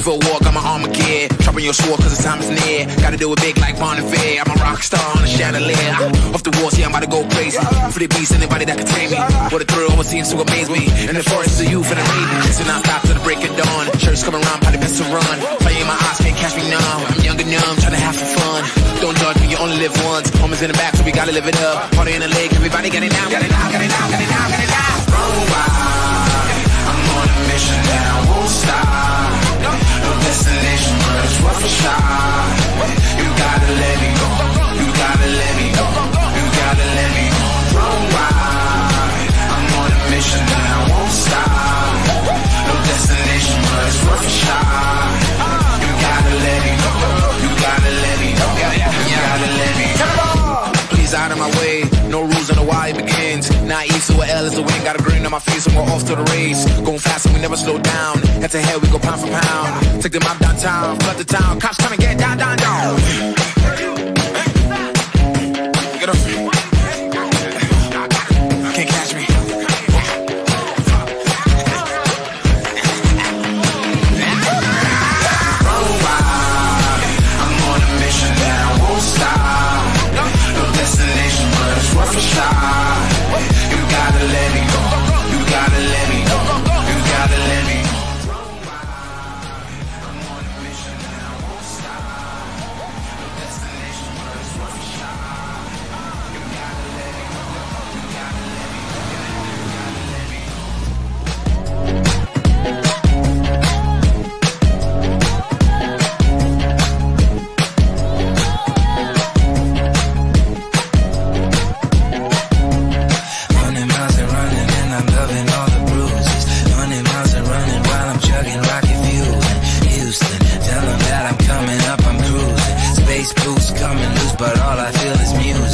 For a walk, I'm an Armageddon. Dropping your sword cause the time is near. Gotta do it big like Bon Iver. I'm a rock star on a chandelier. Off the walls, yeah, I'm about to go crazy. For the beast, anybody that can tame me. What a thrill, what seems to amaze me. In the forest of youth and the maiden. So now stop to the break of dawn. Shirts coming around, probably best to run. Fire in my eyes, can't catch me now. I'm young and numb, trying to have some fun. Don't judge me, you only live once. Home is in the back, so we gotta live it up. Party in the lake, everybody get it now, get it now, get it now, get it now, get it now. Run wild, I'm on a mission that I won't stop. No destination, but it's worth a shot. You gotta let me go. You gotta let me go. You gotta let me go. Run wild. I'm on a mission and I won't stop. No destination, but it's worth a shot. You gotta let me go. You gotta let me go. You gotta let me go. Please out of my way. No rules on the why it begins. Not E to a L is the win. Got a grin on my face and we're off to the race. Going fast and we never slow down. Head to head we go pound for pound. Take them out downtown, flood the town. Cops come and get down, down, down. Get up. Can't catch me. Run wild. I'm on a mission that I won't stop. No destination, but it's worth a shot. You gotta let me go. You gotta let me go. You gotta let me go. I'm on a mission that I won't stop. No destination, but it's worth a shot. You gotta let me go. You gotta let me go. You gotta let me go. Running miles and running, and I'm loving all the bruises. 100 miles and running while I'm chugging rocket fuel in Houston. Tell them that I'm coming up, I'm cruising. Space boots coming loose, but all I feel is music.